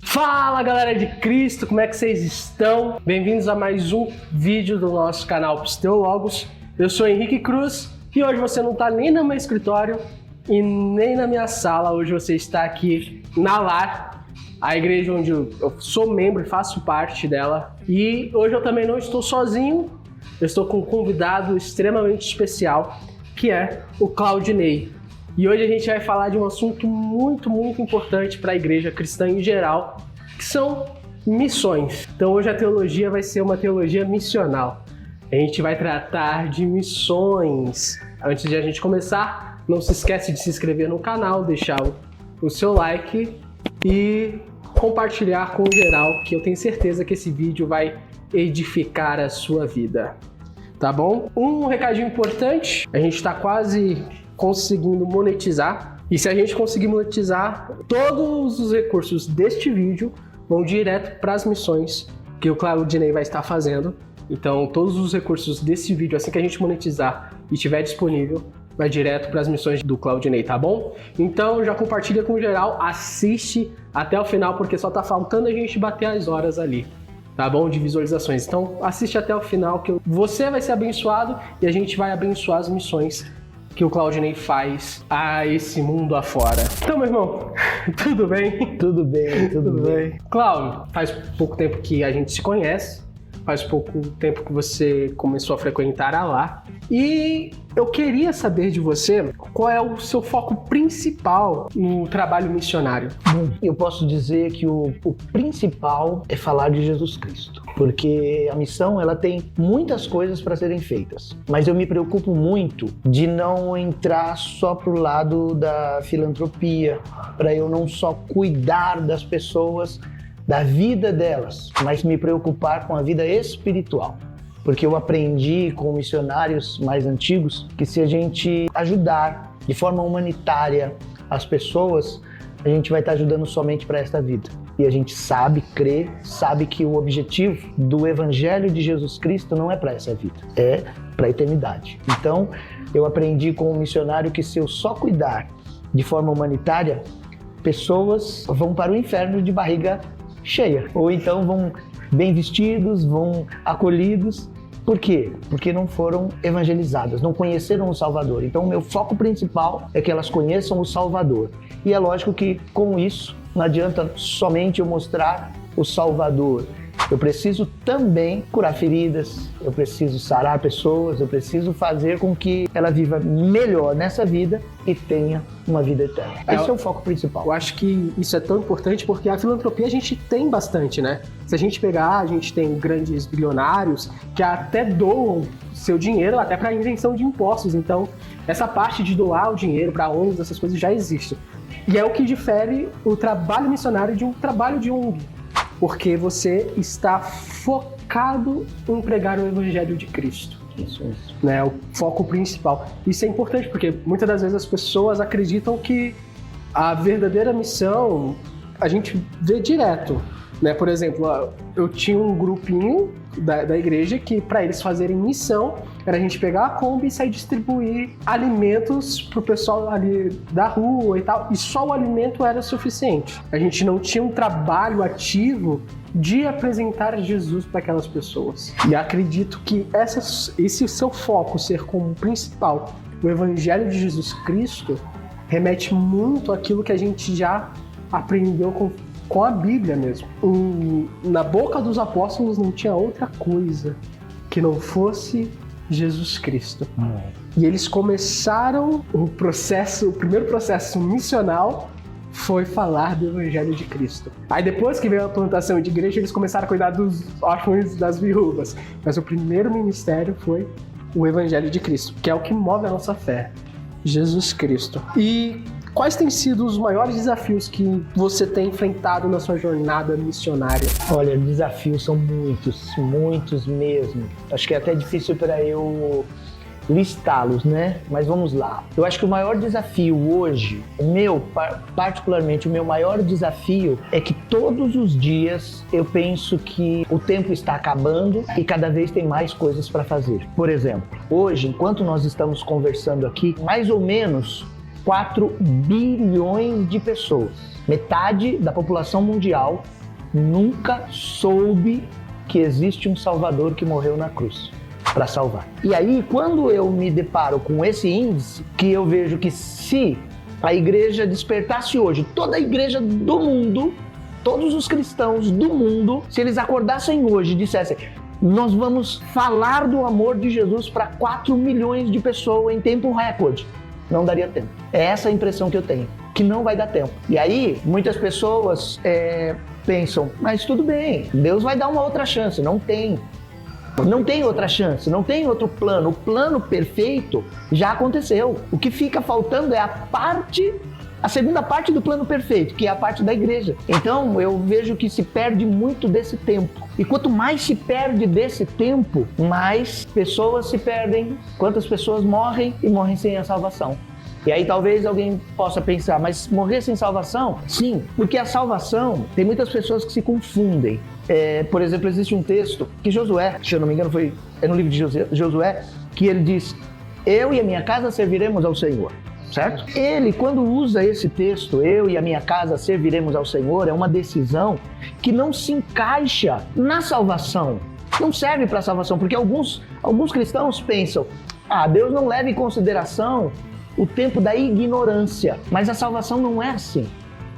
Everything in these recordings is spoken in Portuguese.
Fala galera de Cristo, como é que vocês estão? Bem-vindos a mais um vídeo do nosso canal Psteologos. Eu sou Henrique Cruz e hoje você não está nem no meu escritório e nem na minha sala. Hoje você está aqui na LAR, a igreja onde eu sou membro e faço parte dela. E hoje eu também não estou sozinho, eu estou com um convidado extremamente especial, que é o Claudinei. E hoje a gente vai falar de um assunto muito importante para a igreja cristã em geral, que são missões. Então hoje a teologia vai ser uma teologia missional. A gente vai tratar de missões. Antes de a gente começar, não se esquece de se inscrever no canal, deixar o seu like e compartilhar com o geral, que eu tenho certeza que esse vídeo vai edificar a sua vida. Tá bom? Um recadinho importante, a gente está quase conseguindo monetizar, e se a gente conseguir monetizar, todos os recursos deste vídeo vão direto para as missões que o Claudinei vai estar fazendo. Então todos os recursos desse vídeo, assim que a gente monetizar e estiver disponível, vai direto para as missões do Claudinei, tá bom? Então já compartilha com geral, assiste até o final, porque só tá faltando a gente bater as horas ali, tá bom? De visualizações. Então assiste até o final, que você vai ser abençoado e a gente vai abençoar as missões que o Claudinei faz a esse mundo afora. Então, meu irmão, tudo bem? Tudo bem. Cláudio, faz pouco tempo que a gente se conhece, faz pouco tempo que você começou a frequentar a LAR, e eu queria saber de você qual é o seu foco principal no trabalho missionário. Eu posso dizer que o principal é falar de Jesus Cristo, porque a missão ela tem muitas coisas para serem feitas, mas eu me preocupo muito de não entrar só pro lado da filantropia, para eu não só cuidar das pessoas, da vida delas, mas me preocupar com a vida espiritual. Porque eu aprendi com missionários mais antigos que se a gente ajudar de forma humanitária as pessoas, a gente vai estar ajudando somente para esta vida. E a gente sabe, crê, sabe que o objetivo do Evangelho de Jesus Cristo não é para essa vida, é para a eternidade. Então, eu aprendi com um missionário que se eu só cuidar de forma humanitária, pessoas vão para o inferno de barriga cheia, ou então vão bem vestidos, vão acolhidos. Por quê? Porque não foram evangelizadas, não conheceram o Salvador. Então o meu foco principal é que elas conheçam o Salvador. E é lógico que com isso não adianta somente eu mostrar o Salvador. Eu preciso também curar feridas, eu preciso sarar pessoas, eu preciso fazer com que ela viva melhor nessa vida e tenha uma vida eterna. Esse é o foco principal. Eu acho que isso é tão importante porque a filantropia a gente tem bastante, né? Se a gente pegar, a gente tem grandes bilionários que até doam seu dinheiro até para isenção de impostos. Então, essa parte de doar o dinheiro para ONGs, essas coisas já existe. E é o que difere o trabalho missionário de um trabalho de ONG. Porque você está focado em pregar o Evangelho de Cristo. Isso. Né? O foco principal. Isso é importante porque muitas das vezes as pessoas acreditam que a verdadeira missão a gente vê direto. Né? Por exemplo, eu tinha um grupinho da igreja que para eles fazerem missão era a gente pegar a Kombi e sair distribuir alimentos pro pessoal ali da rua e tal, e só o alimento era suficiente. A gente não tinha um trabalho ativo de apresentar Jesus para aquelas pessoas. E acredito que esse seu foco ser como principal o Evangelho de Jesus Cristo remete muito àquilo que a gente já aprendeu com a Bíblia mesmo. Na boca dos apóstolos não tinha outra coisa que não fosse Jesus Cristo. E eles começaram o primeiro processo missional foi falar do Evangelho de Cristo. Aí depois que veio a plantação de igreja, eles começaram a cuidar dos órfãos e das viúvas. Mas o primeiro ministério foi o Evangelho de Cristo, que é o que move a nossa fé. Jesus Cristo. E quais têm sido os maiores desafios que você tem enfrentado na sua jornada missionária? Olha, desafios são muitos mesmo. Acho que é até difícil para eu listá-los, né? Mas vamos lá. Eu acho que o maior desafio hoje, particularmente o meu maior desafio é que todos os dias eu penso que o tempo está acabando e cada vez tem mais coisas para fazer. Por exemplo, hoje, enquanto nós estamos conversando aqui, mais ou menos 4 bilhões de pessoas Metade da população mundial nunca soube que existe um Salvador que morreu na cruz para salvar. E aí, quando eu me deparo com esse índice, que eu vejo que se a igreja despertasse hoje, toda a igreja do mundo, todos os cristãos do mundo, se eles acordassem hoje e dissessem: nós vamos falar do amor de Jesus para 4 milhões de pessoas em tempo recorde, não daria tempo. É essa a impressão que eu tenho, que não vai dar tempo. E aí, muitas pessoas pensam: mas tudo bem, Deus vai dar uma outra chance. Não tem outra chance, não tem outro plano. O plano perfeito já aconteceu. O que fica faltando é a segunda parte do plano perfeito, que é a parte da igreja. Então eu vejo que se perde muito desse tempo. E quanto mais se perde desse tempo, mais pessoas se perdem, quantas pessoas morrem e morrem sem a salvação. E aí talvez alguém possa pensar: mas morrer sem salvação? Sim, porque a salvação, tem muitas pessoas que se confundem. Por exemplo, existe um texto que Josué, se eu não me engano é no livro de Josué, que ele diz: eu e a minha casa serviremos ao Senhor. Certo? Ele, quando usa esse texto, eu e a minha casa serviremos ao Senhor, é uma decisão que não se encaixa na salvação. Não serve para a salvação, porque alguns cristãos pensam: Deus não leva em consideração o tempo da ignorância. Mas a salvação não é assim.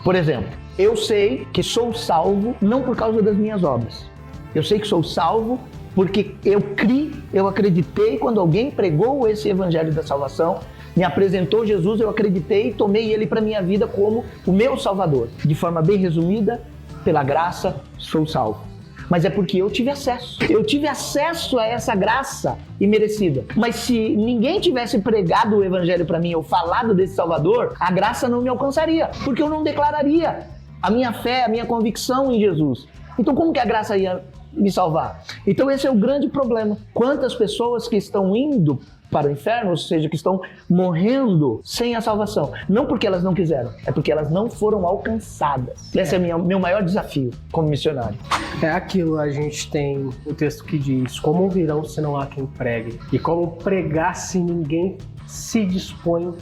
Por exemplo, eu sei que sou salvo não por causa das minhas obras. Eu sei que sou salvo porque eu acreditei quando alguém pregou esse evangelho da salvação, me apresentou Jesus, eu acreditei e tomei ele para minha vida como o meu Salvador. De forma bem resumida, pela graça, sou salvo. Mas é porque eu tive acesso. Eu tive acesso a essa graça imerecida. Mas se ninguém tivesse pregado o evangelho para mim ou falado desse Salvador, a graça não me alcançaria, porque eu não declararia a minha fé, a minha convicção em Jesus. Então como que a graça ia me salvar? Então esse é o grande problema. Quantas pessoas que estão indo para o inferno, ou seja, que estão morrendo sem a salvação. Não porque elas não quiseram, é porque elas não foram alcançadas. Esse é meu maior desafio como missionário. É aquilo, a gente tem um texto que diz: como virão se não há quem pregue? E como pregar se ninguém se dispõe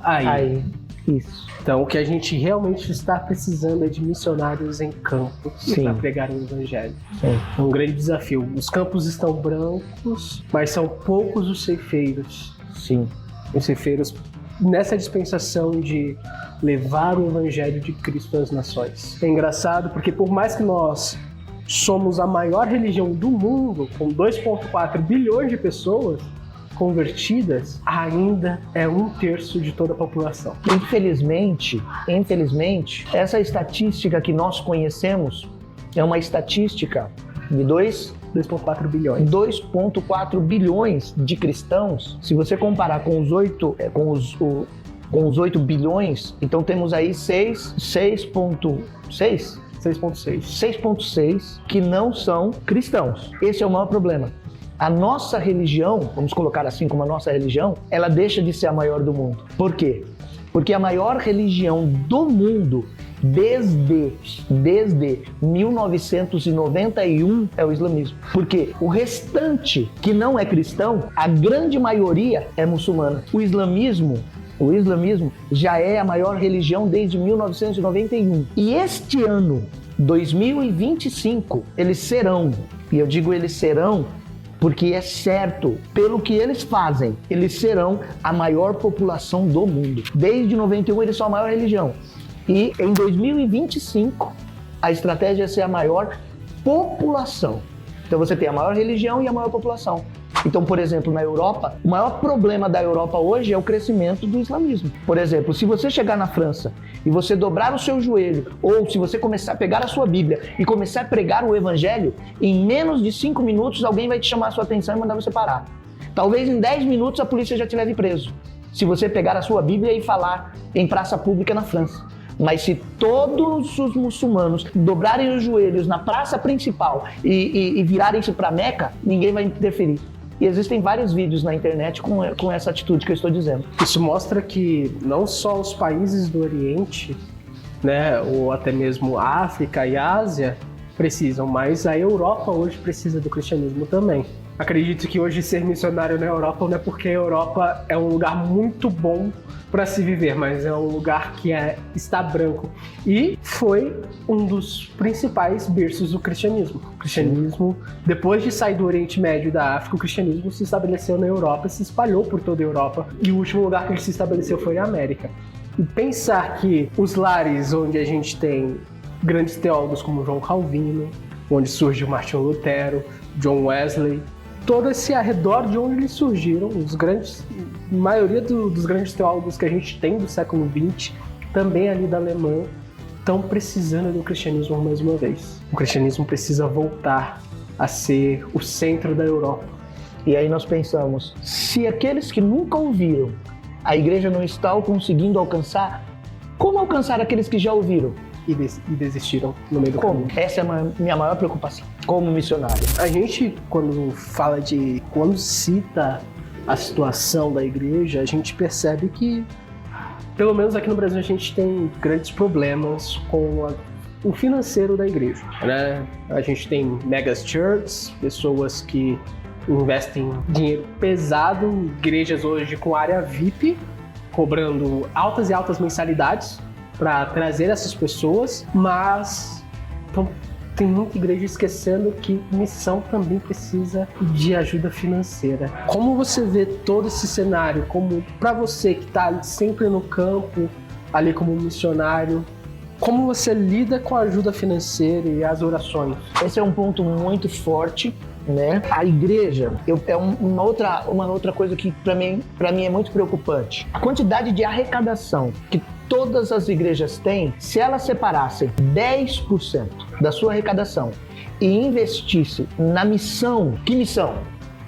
a ir? Aí, isso. Então, o que a gente realmente está precisando é de missionários em campo para pregar o evangelho. Sim. É um grande desafio. Os campos estão brancos, mas são poucos os ceifeiros. Sim. Os ceifeiros nessa dispensação de levar o evangelho de Cristo às nações. É engraçado porque por mais que nós somos a maior religião do mundo, com 2,4 bilhões de pessoas convertidas, ainda é 1/3 de toda a população. Infelizmente, essa estatística que nós conhecemos é uma estatística de 2,4 bilhões. 2,4 bilhões de cristãos. Se você comparar com os 8 bilhões, então temos aí 6,6 que não são cristãos. Esse é o maior problema. A nossa religião, vamos colocar assim como a nossa religião, ela deixa de ser a maior do mundo. Por quê? Porque a maior religião do mundo, desde 1991, é o islamismo. Porque o restante que não é cristão, a grande maioria é muçulmana. O islamismo já é a maior religião desde 1991. E este ano, 2025, eles serão, e eu digo eles serão, porque é certo, pelo que eles fazem, eles serão a maior população do mundo. Desde 91 eles são a maior religião. E em 2025, a estratégia é ser a maior população. Então você tem a maior religião e a maior população. Então, por exemplo, na Europa, o maior problema da Europa hoje é o crescimento do islamismo. Por exemplo, se você chegar na França e você dobrar o seu joelho, ou se você começar a pegar a sua Bíblia e começar a pregar o Evangelho, em menos de 5 minutos alguém vai te chamar a sua atenção e mandar você parar. Talvez em 10 minutos a polícia já te leve preso, se você pegar a sua Bíblia e falar em praça pública na França. Mas se todos os muçulmanos dobrarem os joelhos na praça principal e virarem-se para Meca, ninguém vai interferir. E existem vários vídeos na internet com essa atitude que eu estou dizendo. Isso mostra que não só os países do Oriente, né, ou até mesmo a África e a Ásia precisam, mas a Europa hoje precisa do cristianismo também. acredito que hoje ser missionário na Europa não é porque a Europa é um lugar muito bom para se viver, mas é um lugar que está branco. E foi um dos principais berços do cristianismo. O cristianismo, depois de sair do Oriente Médio e da África, o cristianismo se estabeleceu na Europa e se espalhou por toda a Europa. E o último lugar que ele se estabeleceu foi a América. E pensar que os lares onde a gente tem grandes teólogos como João Calvino, onde surgiu Martinho Lutero, John Wesley, todo esse arredor de onde eles surgiram, a maioria dos grandes teólogos que a gente tem do século XX, também ali da Alemanha, estão precisando do cristianismo mais uma vez. O cristianismo precisa voltar a ser o centro da Europa. E aí nós pensamos, se aqueles que nunca ouviram, a igreja não está conseguindo alcançar, como alcançar aqueles que já ouviram? E desistiram no meio do caminho. Essa é a minha maior preocupação como missionário. A gente, quando cita a situação da igreja, a gente percebe que, pelo menos aqui no Brasil, a gente tem grandes problemas com o financeiro da igreja, né? A gente tem megas churches, pessoas que investem dinheiro pesado em igrejas hoje com área VIP, cobrando altas e altas mensalidades para trazer essas pessoas, mas tem muita igreja esquecendo que missão também precisa de ajuda financeira. Como você vê todo esse cenário, como para você que está sempre no campo, ali como missionário, como você lida com a ajuda financeira e as orações? Esse é um ponto muito forte, né? A igreja é uma outra coisa que para mim é muito preocupante. A quantidade de arrecadação que todas as igrejas têm, se elas separassem 10% da sua arrecadação e investissem na missão, que missão?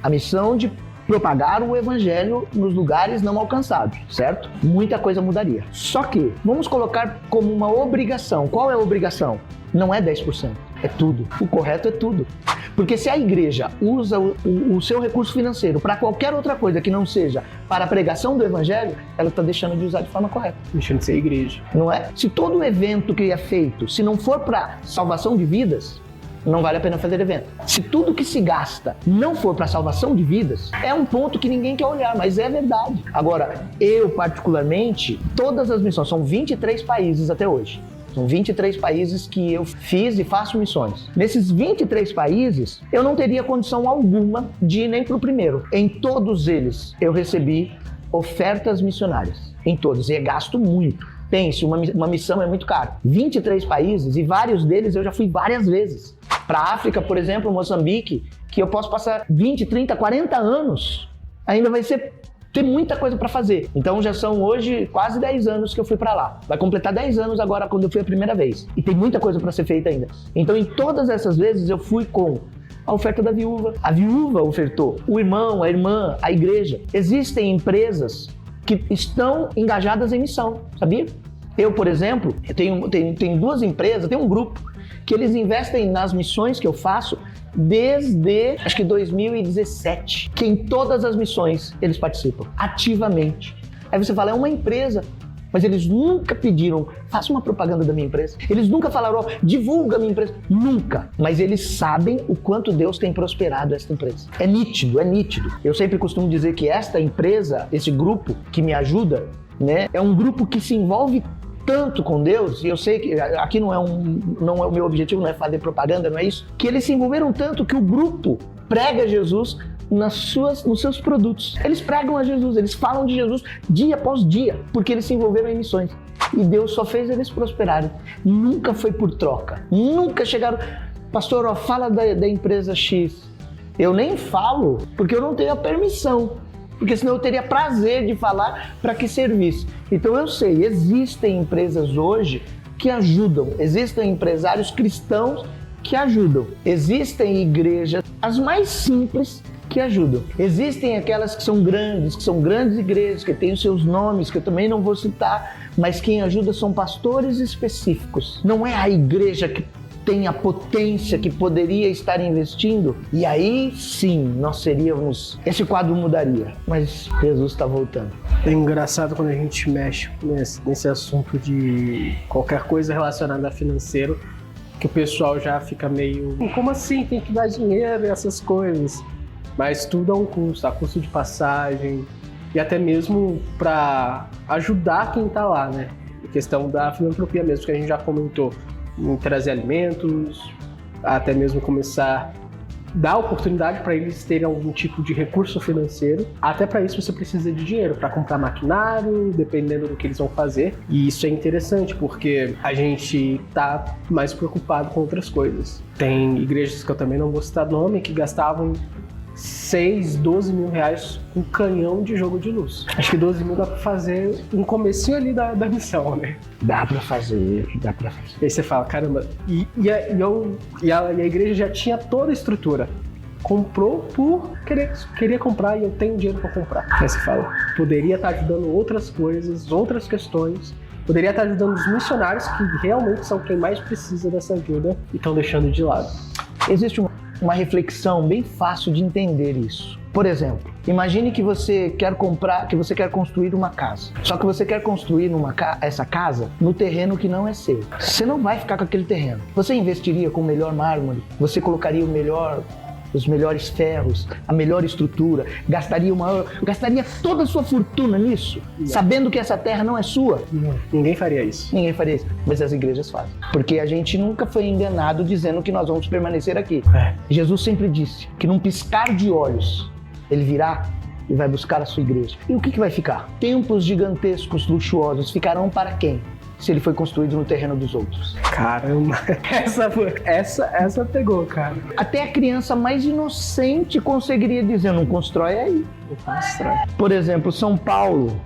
A missão de propagar o evangelho nos lugares não alcançados, certo? Muita coisa mudaria. Só que, vamos colocar como uma obrigação. Qual é a obrigação? Não é 10%, é tudo. O correto é tudo. Porque se a igreja usa o seu recurso financeiro para qualquer outra coisa que não seja para a pregação do evangelho, ela está deixando de usar de forma correta. Deixando de ser igreja. Não é? Se todo evento que é feito, se não for para salvação de vidas, não vale a pena fazer evento. Se tudo que se gasta não for para salvação de vidas, é um ponto que ninguém quer olhar, mas é verdade. Agora, eu particularmente, todas as missões, são 23 países até hoje. São 23 países que eu fiz e faço missões. Nesses 23 países, eu não teria condição alguma de ir nem para o primeiro. Em todos eles, eu recebi ofertas missionárias. Em todos. E é gasto muito. Pense, uma missão é muito caro. 23 países, e vários deles eu já fui várias vezes. Para a África, por exemplo, Moçambique, que eu posso passar 20, 30, 40 anos, ainda vai ter muita coisa para fazer. Então já são hoje quase 10 anos que eu fui para lá. Vai completar 10 anos agora quando eu fui a primeira vez. E tem muita coisa para ser feita ainda. Então em todas essas vezes eu fui com a oferta da viúva. A viúva ofertou, o irmão, a irmã, a igreja. Existem empresas que estão engajadas em missão, sabia? Eu, por exemplo, tenho duas empresas, tenho um grupo que eles investem nas missões que eu faço desde, acho que 2017, que em todas as missões eles participam, ativamente. Aí você fala, é uma empresa, mas eles nunca pediram, faça uma propaganda da minha empresa. Eles nunca falaram, divulga a minha empresa. Nunca. Mas eles sabem o quanto Deus tem prosperado esta empresa. É nítido, é nítido. Eu sempre costumo dizer que esta empresa, esse grupo que me ajuda, né, é um grupo que se envolve tanto com Deus, e eu sei que aqui não é o meu objetivo, não é fazer propaganda, não é isso, que eles se envolveram tanto que o grupo prega Jesus nos seus produtos. Eles pregam a Jesus, eles falam de Jesus dia após dia, porque eles se envolveram em missões. E Deus só fez eles prosperarem. Nunca foi por troca. Nunca chegaram, pastor, ó, fala da empresa X. Eu nem falo, porque eu não tenho a permissão. Porque senão eu teria prazer de falar para que servisse. Então eu sei, existem empresas hoje que ajudam, existem empresários cristãos que ajudam, existem igrejas, as mais simples, que ajudam. Existem aquelas que são grandes igrejas, que têm os seus nomes, que eu também não vou citar, mas quem ajuda são pastores específicos. Não é a igreja que tem a potência que poderia estar investindo, e aí sim nós seríamos, esse quadro mudaria, mas Jesus está voltando. É engraçado quando a gente mexe nesse assunto de qualquer coisa relacionada a financeiro, que o pessoal já fica meio, como assim tem que dar dinheiro e essas coisas? mas tudo a um custo, a custo de passagem e até mesmo para ajudar quem está lá, né? A questão da filantropia mesmo, que a gente já comentou, em trazer alimentos, até mesmo começar a dar oportunidade para eles terem algum tipo de recurso financeiro. Até para isso você precisa de dinheiro, para comprar maquinário, dependendo do que eles vão fazer. E isso é interessante, porque a gente tá mais preocupado com outras coisas. Tem igrejas que eu também não vou citar nome, que gastavam 6, 12 mil reais com canhão de jogo de luz. Acho que 12 mil dá pra fazer um comecinho ali da missão, né? Dá pra fazer. E aí você fala, caramba, e a igreja já tinha toda a estrutura. Comprou por queria comprar e eu tenho dinheiro pra comprar. Aí você fala, poderia estar ajudando outras coisas, outras questões, poderia estar ajudando os missionários que realmente são quem mais precisa dessa ajuda e estão deixando de lado. Existe uma reflexão bem fácil de entender isso. Por exemplo, imagine que você quer construir uma casa. Só que você quer construir essa casa no terreno que não é seu. Você não vai ficar com aquele terreno. Você investiria com o melhor mármore, você colocaria os melhores ferros, a melhor estrutura, gastaria toda a sua fortuna nisso, sabendo que essa terra não é sua. Ninguém faria isso. Mas as igrejas fazem. Porque a gente nunca foi enganado dizendo que nós vamos permanecer aqui. Jesus sempre disse que num piscar de olhos, ele virá e vai buscar a sua igreja. E o que vai ficar? Templos gigantescos, luxuosos, ficarão para quem? Se ele foi construído no terreno dos outros. Caramba, essa pegou, cara. Até a criança mais inocente conseguiria dizer, não constrói aí. Por exemplo, São Paulo,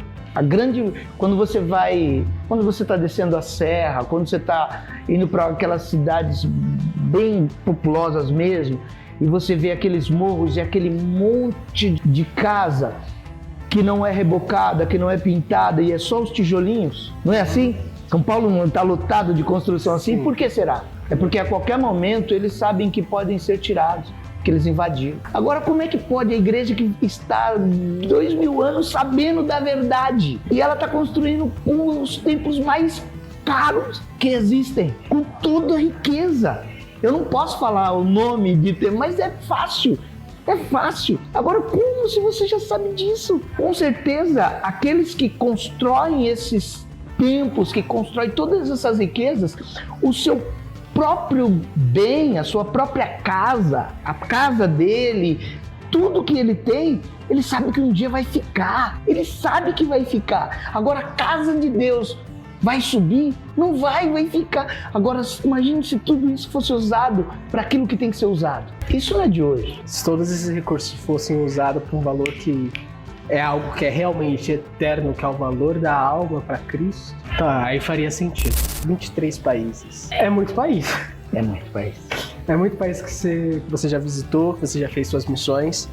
quando você está descendo a serra, quando você está indo para aquelas cidades bem populosas mesmo, e você vê aqueles morros e aquele monte de casa que não é rebocada, que não é pintada e é só os tijolinhos, não é assim? São Paulo não está lotado de construção assim. Sim. Por que será? É porque a qualquer momento eles sabem que podem ser tirados, que eles invadiram. Agora, como é que pode a igreja que está 2000 anos sabendo da verdade e ela está construindo um dos templos mais caros que existem, com toda a riqueza? Eu não posso falar o nome de templo, mas é fácil. É fácil. Agora, como se você já sabe disso? Com certeza, aqueles que constroem esses templos, que constroem todas essas riquezas, o seu próprio bem, a sua própria casa, a casa dele, tudo que ele tem, ele sabe que um dia vai ficar. Ele sabe que vai ficar. Agora, a casa de Deus vai subir? Não vai ficar. Agora, imagine se tudo isso fosse usado para aquilo que tem que ser usado. Isso não é de hoje. Se todos esses recursos fossem usados para um valor que é algo que é realmente eterno, que é o valor da alma para Cristo, tá, aí faria sentido. 23 países. É muito país. É muito país. É muito país que você já visitou, que você já fez suas missões.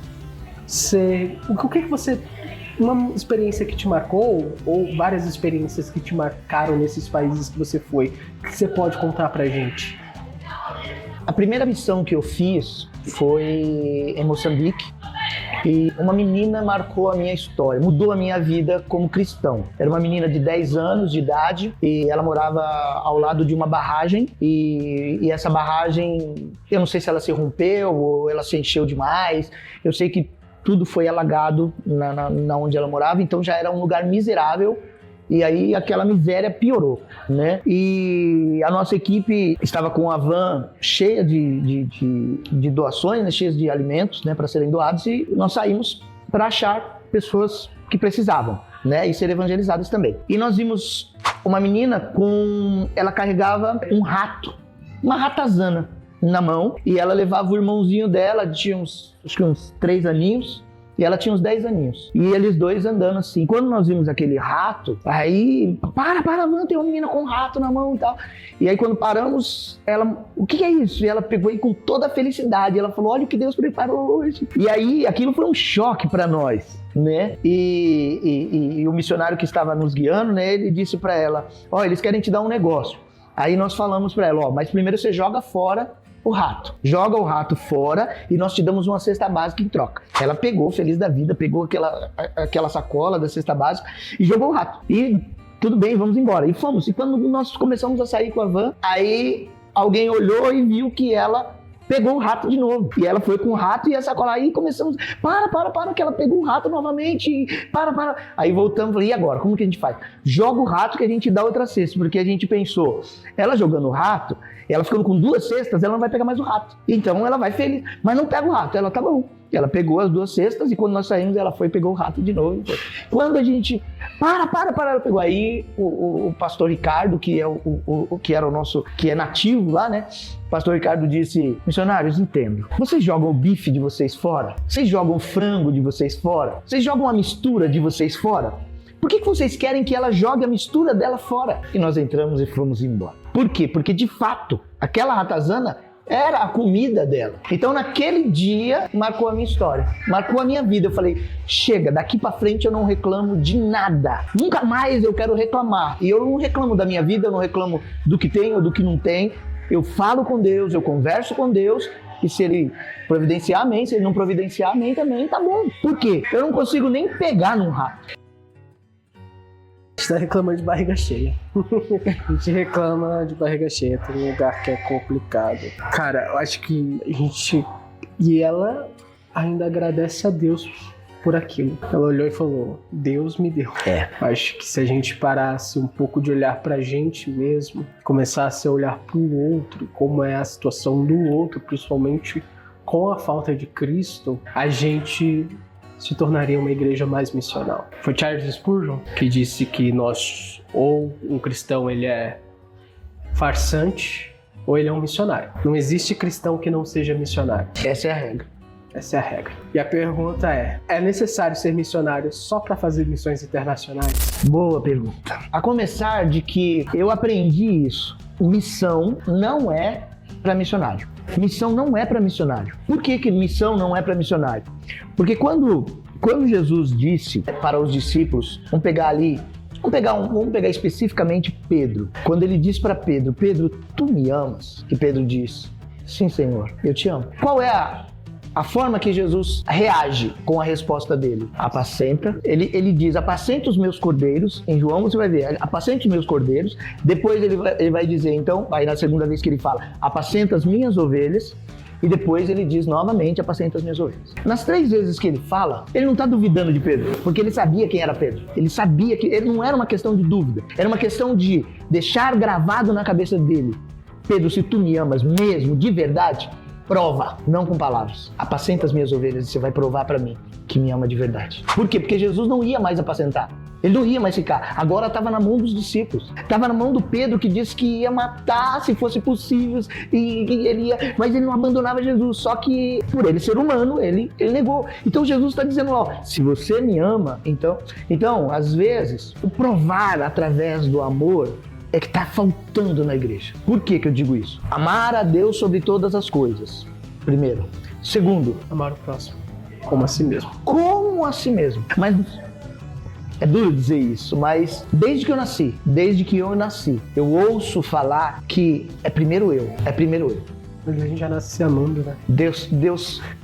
O que você... Uma experiência que te marcou, ou várias experiências que te marcaram nesses países que você foi, que você pode contar pra gente? A primeira missão que eu fiz foi em Moçambique, e uma menina marcou a minha história, mudou a minha vida como cristão. Era uma menina de 10 anos de idade e ela morava ao lado de uma barragem, e essa barragem, eu não sei se ela se rompeu ou ela se encheu demais, eu sei que tudo foi alagado na onde ela morava, então já era um lugar miserável, e aí aquela miséria piorou, né? E a nossa equipe estava com a van cheia de doações, né? Cheias de alimentos, né? Para serem doados, e nós saímos para achar pessoas que precisavam, né? E ser evangelizadas também. E nós vimos uma menina ela carregava um rato, uma ratazana na mão, e ela levava o irmãozinho dela, tinha acho que uns 3 aninhos, e ela tinha uns 10 aninhos. E eles dois andando assim. Quando nós vimos aquele rato, aí, para, mano, tem uma menina com um rato na mão e tal. E aí quando paramos, ela, o que é isso? E ela pegou aí com toda a felicidade, ela falou, olha o que Deus preparou hoje. E aí aquilo foi um choque para nós, né? E o missionário que estava nos guiando, né, ele disse para ela, ó, eles querem te dar um negócio. Aí nós falamos para ela, ó, mas primeiro você joga fora o rato. Joga o rato fora e nós te damos uma cesta básica em troca. Ela pegou, feliz da vida, pegou aquela sacola da cesta básica e jogou o rato. E tudo bem, vamos embora. E fomos. E quando nós começamos a sair com a van, aí alguém olhou e viu que ela pegou o rato de novo. E ela foi com o rato e a sacola. Aí começamos, para, que ela pegou o rato novamente. Para. Aí voltamos, falei, e agora? Como que a gente faz? Joga o rato que a gente dá outra cesta. Porque a gente pensou, ela jogando o rato, ela ficando com 2 cestas, ela não vai pegar mais o rato. Então ela vai feliz, mas não pega o rato. Ela, tá bom. Ela pegou as 2 cestas e quando nós saímos, ela foi e pegou o rato de novo. Quando a gente, ela pegou. Aí o pastor Ricardo, que é que era o nosso, que é nativo lá, né? O pastor Ricardo disse, missionários, entendo. Vocês jogam o bife de vocês fora? Vocês jogam o frango de vocês fora? Vocês jogam a mistura de vocês fora? Por que vocês querem que ela jogue a mistura dela fora? E nós entramos e fomos embora. Por quê? Porque de fato, aquela ratazana era a comida dela. Então naquele dia marcou a minha história, marcou a minha vida. Eu falei, chega, daqui pra frente eu não reclamo de nada. Nunca mais eu quero reclamar. E eu não reclamo da minha vida, eu não reclamo do que tem ou do que não tem. Eu falo com Deus, eu converso com Deus. E se ele providenciar, amém. Se ele não providenciar, amém também, tá bom. Por quê? Eu não consigo nem pegar num rato. A gente tá reclamando de barriga cheia. A gente reclama de barriga cheia, tem um lugar que é complicado. Cara, eu acho que a gente... E ela ainda agradece a Deus por aquilo. Ela olhou e falou, Deus me deu. Acho que se a gente parasse um pouco de olhar pra gente mesmo, começasse a olhar pro outro, como é a situação do outro, principalmente com a falta de Cristo, a gente se tornaria uma igreja mais missional. Foi Charles Spurgeon que disse que nós, ou um cristão ele é farsante, ou ele é um missionário. Não existe cristão que não seja missionário. Essa é a regra. Essa é a regra. E a pergunta é necessário ser missionário só para fazer missões internacionais? Boa pergunta. A começar de que eu aprendi isso. Missão não é para missionário. Missão não é para missionário. Por que missão não é para missionário? Porque quando Jesus disse para os discípulos, vamos pegar especificamente Pedro. Quando ele disse para Pedro, Pedro, tu me amas? E Pedro diz, sim, Senhor, eu te amo. Qual é a forma que Jesus reage com a resposta dele? Apacenta. Ele diz, apacenta os meus cordeiros. Em João você vai ver, apacenta os meus cordeiros. Depois ele vai dizer, então, aí na segunda vez que ele fala, apacenta as minhas ovelhas. E depois ele diz novamente, apacenta as minhas ovelhas. Nas 3 vezes que ele fala, ele não está duvidando de Pedro, porque ele sabia quem era Pedro. Ele sabia que não era uma questão de dúvida, era uma questão de deixar gravado na cabeça dele. Pedro, se tu me amas mesmo, de verdade, prova, não com palavras. Apacenta as minhas ovelhas e você vai provar para mim que me ama de verdade. Por quê? Porque Jesus não ia mais apacentar. Ele não ia mais ficar. Agora estava na mão dos discípulos. Estava na mão do Pedro, que disse que ia matar se fosse possível. Mas ele não abandonava Jesus. Só que, por ele ser humano, ele negou. Então Jesus está dizendo, se você me ama, então, às vezes, o provar através do amor é que está faltando na igreja. Por que eu digo isso? Amar a Deus sobre todas as coisas. Primeiro. Segundo, amar o próximo como a si mesmo. Como a si mesmo. Mas é duro dizer isso, mas desde que eu nasci, eu ouço falar que é primeiro eu. A gente já nasce se amando, né? Deus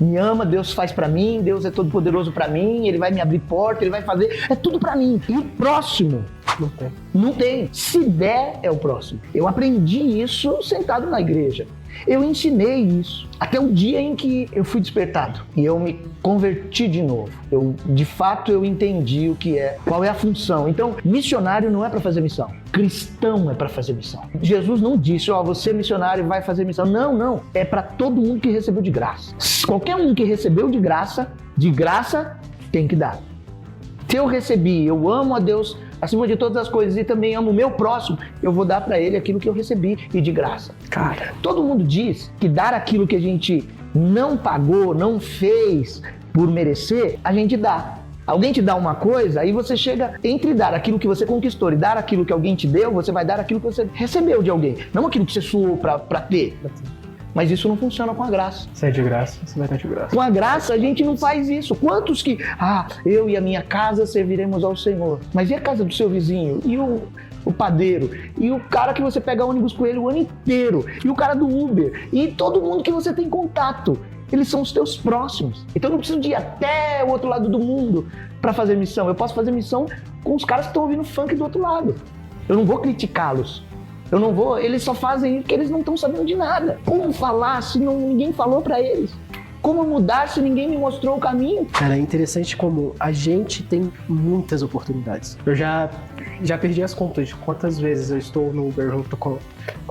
me ama, Deus faz pra mim, Deus é todo poderoso pra mim, Ele vai me abrir porta, Ele vai fazer, é tudo pra mim. E o próximo? Não tem. Se der, é o próximo. Eu aprendi isso sentado na igreja. Eu ensinei isso até o dia em que eu fui despertado e eu me converti de novo. De fato, eu entendi qual é a função. Então, missionário não é para fazer missão. Cristão é para fazer missão. Jesus não disse, você missionário vai fazer missão. Não. É para todo mundo que recebeu de graça. Qualquer um que recebeu de graça tem que dar. Se eu recebi, eu amo a Deus acima de todas as coisas e também amo o meu próximo, eu vou dar para ele aquilo que eu recebi e de graça. Cara, todo mundo diz que dar aquilo que a gente não pagou, não fez por merecer, a gente dá. Alguém te dá uma coisa, aí você chega entre dar aquilo que você conquistou e dar aquilo que alguém te deu, você vai dar aquilo que você recebeu de alguém, não aquilo que você suou para ter. Mas isso não funciona com a graça. Se é de graça, você vai dar de graça. Com a graça, a gente não faz isso. Quantos que, eu e a minha casa serviremos ao Senhor. Mas e a casa do seu vizinho? E o padeiro? E o cara que você pega ônibus com ele o ano inteiro? E o cara do Uber? E todo mundo que você tem contato? Eles são os teus próximos. Então eu não preciso de ir até o outro lado do mundo para fazer missão. Eu posso fazer missão com os caras que estão ouvindo funk do outro lado. Eu não vou criticá-los. Eu não vou, eles só fazem porque eles não estão sabendo de nada. Como falar se ninguém falou para eles? Como mudar se ninguém me mostrou o caminho? Cara, é interessante como a gente tem muitas oportunidades. Eu já perdi as contas de quantas vezes eu estou no Uber junto com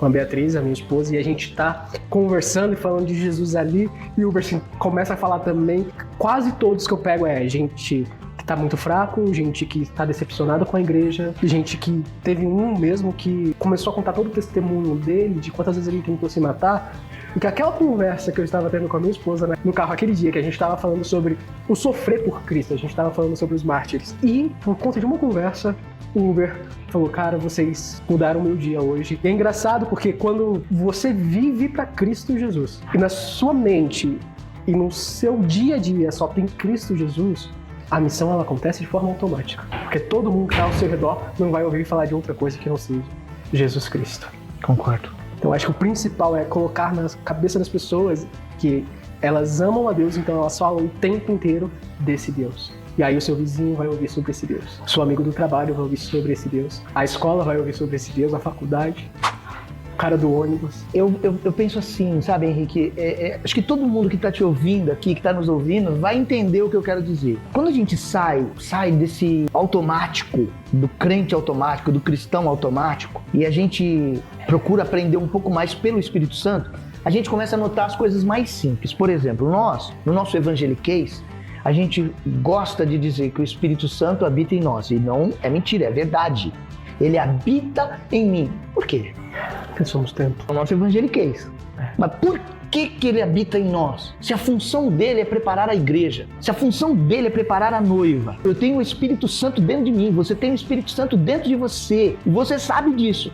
a Beatriz, a minha esposa, e a gente tá conversando e falando de Jesus ali, e o Uber assim, começa a falar também. Quase todos que eu pego é gente que tá muito fraco, gente que tá decepcionada com a igreja, gente que teve um mesmo que começou a contar todo o testemunho dele, de quantas vezes ele tentou se matar. E que aquela conversa que eu estava tendo com a minha esposa no carro aquele dia, que a gente estava falando sobre o sofrer por Cristo, a gente estava falando sobre os mártires. E, por conta de uma conversa, o Uber falou, cara, vocês mudaram o meu dia hoje. E é engraçado porque quando você vive para Cristo Jesus, e na sua mente e no seu dia a dia só tem Cristo Jesus, a missão ela acontece de forma automática. Porque todo mundo que está ao seu redor não vai ouvir falar de outra coisa que não seja Jesus Cristo. Concordo. Então acho que o principal é colocar na cabeça das pessoas que elas amam a Deus, então elas falam o tempo inteiro desse Deus. E aí o seu vizinho vai ouvir sobre esse Deus. Seu amigo do trabalho vai ouvir sobre esse Deus. A escola vai ouvir sobre esse Deus, a faculdade, o cara do ônibus. Eu penso assim, sabe, Henrique? Acho que todo mundo que está te ouvindo aqui, que está nos ouvindo, vai entender o que eu quero dizer. Quando a gente sai desse automático, do crente automático, do cristão automático, e a gente procura aprender um pouco mais pelo Espírito Santo, a gente começa a notar as coisas mais simples. Por exemplo, nós, no nosso evangeliquez, a gente gosta de dizer que o Espírito Santo habita em nós. E não é mentira, é verdade. Ele habita em mim. Por quê? Porque somos templo. O nosso evangeliquez. Mas por que ele habita em nós? Se a função dele é preparar a igreja, se a função dele é preparar a noiva, eu tenho o Espírito Santo dentro de mim, você tem o Espírito Santo dentro de você, e você sabe disso.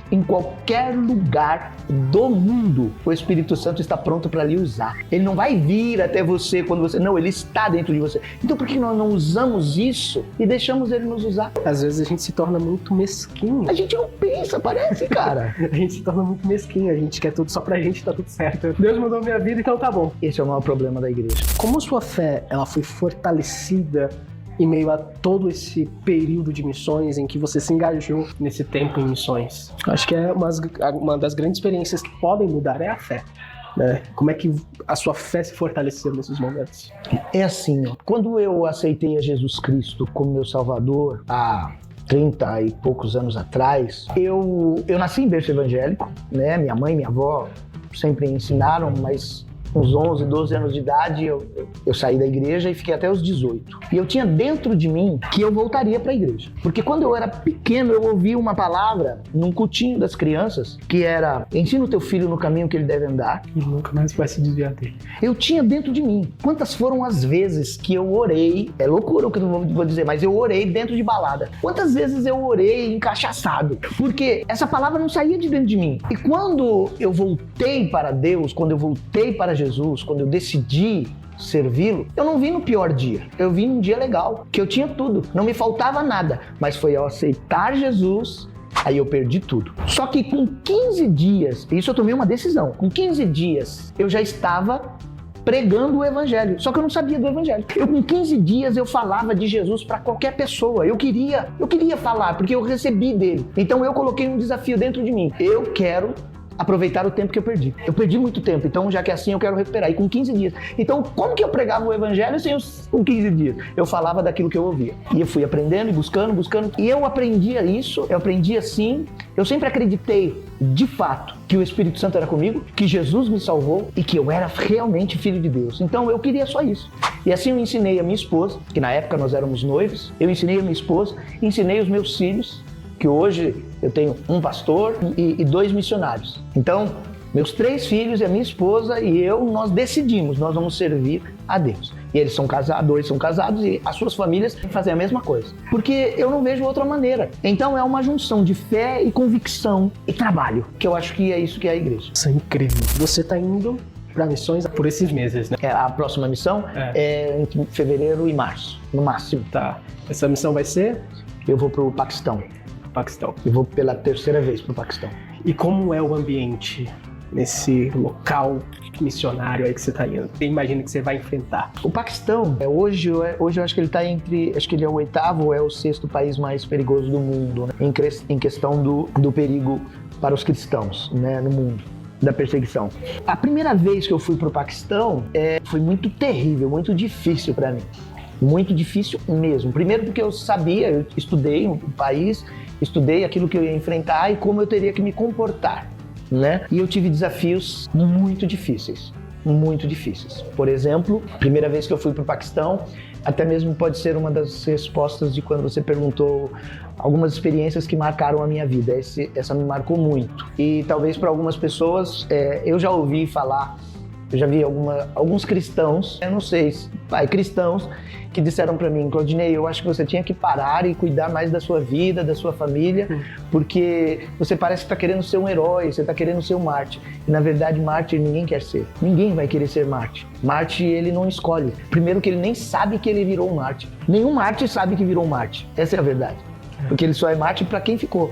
Em qualquer lugar do mundo, o Espírito Santo está pronto para lhe usar. Ele não vai vir até você quando você... Não, ele está dentro de você. Então por que nós não usamos isso e deixamos ele nos usar? Às vezes a gente se torna muito mesquinho. A gente não pensa, parece, cara. A gente se torna muito mesquinho, a gente quer tudo só pra gente, tá tudo certo. Deus mudou minha vida, então tá bom. Esse é o maior problema da igreja. Como sua fé ela foi fortalecida em meio a todo esse período de missões em que você se engajou nesse tempo em missões? Acho que é uma das grandes experiências que podem mudar é a fé, né? Como é que a sua fé se fortaleceu nesses momentos? É assim, ó, quando eu aceitei a Jesus Cristo como meu Salvador, há 30 e poucos anos atrás, eu nasci em berço evangélico, né? Minha mãe e minha avó sempre ensinaram, mas uns 11, 12 anos de idade, eu saí da igreja e fiquei até os 18. E eu tinha dentro de mim que eu voltaria para a igreja. Porque quando eu era pequeno, eu ouvi uma palavra num cultinho das crianças, que era, ensina o teu filho no caminho que ele deve andar. E nunca mais vai se desviar dele. Eu tinha dentro de mim. Quantas foram as vezes que eu orei, é loucura o que eu vou dizer, mas eu orei dentro de balada. Quantas vezes eu orei encachaçado? Porque essa palavra não saía de dentro de mim. E quando eu voltei para Deus, quando eu voltei para Jesus, quando eu decidi servi-lo, eu não vim no pior dia, eu vim num dia legal, que eu tinha tudo, não me faltava nada, mas foi ao aceitar Jesus, aí eu perdi tudo. Só que com 15 dias, isso eu tomei uma decisão, com 15 dias eu já estava pregando o evangelho, só que eu não sabia do evangelho. Com 15 dias eu falava de Jesus para qualquer pessoa, eu queria falar, porque eu recebi dele. Então eu coloquei um desafio dentro de mim, eu quero aproveitar o tempo que eu perdi. Eu perdi muito tempo, então já que é assim eu quero recuperar. E com 15 dias. Então como que eu pregava o evangelho com 15 dias? Eu falava daquilo que eu ouvia. E eu fui aprendendo e buscando. E eu aprendia isso, eu aprendi assim. Eu sempre acreditei, de fato, que o Espírito Santo era comigo, que Jesus me salvou e que eu era realmente filho de Deus. Então eu queria só isso. E assim eu ensinei a minha esposa, que na época nós éramos noivos, eu ensinei a minha esposa, ensinei os meus filhos, que hoje eu tenho um pastor e 2 missionários. Então, meus 3 filhos e a minha esposa e eu, nós decidimos, nós vamos servir a Deus. E eles são casados, 2 são casados e as suas famílias fazem a mesma coisa. Porque eu não vejo outra maneira. Então é uma junção de fé e convicção e trabalho, que eu acho que é isso que é a igreja. Isso é incrível. Você está indo para missões por esses meses, né? A próxima missão é entre fevereiro e março, no máximo. Tá. Essa missão vai ser? Eu vou para o Paquistão. Eu vou pela 3ª vez para o Paquistão. E como é o ambiente nesse local missionário aí que você está indo? Imagina que você vai enfrentar. O Paquistão, hoje eu acho que ele está acho que ele é o 8º ou é o 6º país mais perigoso do mundo, né? Em questão do perigo para os cristãos, né, no mundo da perseguição. A primeira vez que eu fui para o Paquistão foi muito terrível, muito difícil para mim. Muito difícil mesmo. Primeiro porque eu sabia, eu estudei o país, estudei aquilo que eu ia enfrentar e como eu teria que me comportar, né? E eu tive desafios muito difíceis. Muito difíceis. Por exemplo, primeira vez que eu fui para o Paquistão, até mesmo pode ser uma das respostas de quando você perguntou algumas experiências que marcaram a minha vida. Essa me marcou muito. E talvez para algumas pessoas, eu já ouvi falar, eu já vi alguns cristãos, eu não sei, cristãos, que disseram para mim: Claudinei, eu acho que você tinha que parar e cuidar mais da sua vida, da sua família, porque você parece que está querendo ser um herói, você está querendo ser um mártir. E na verdade, mártir ninguém quer ser. Ninguém vai querer ser mártir. Mártir ele não escolhe. Primeiro que ele nem sabe que ele virou um mártir. Nenhum mártir sabe que virou um mártir. Essa é a verdade. Porque ele só é mártir para quem ficou.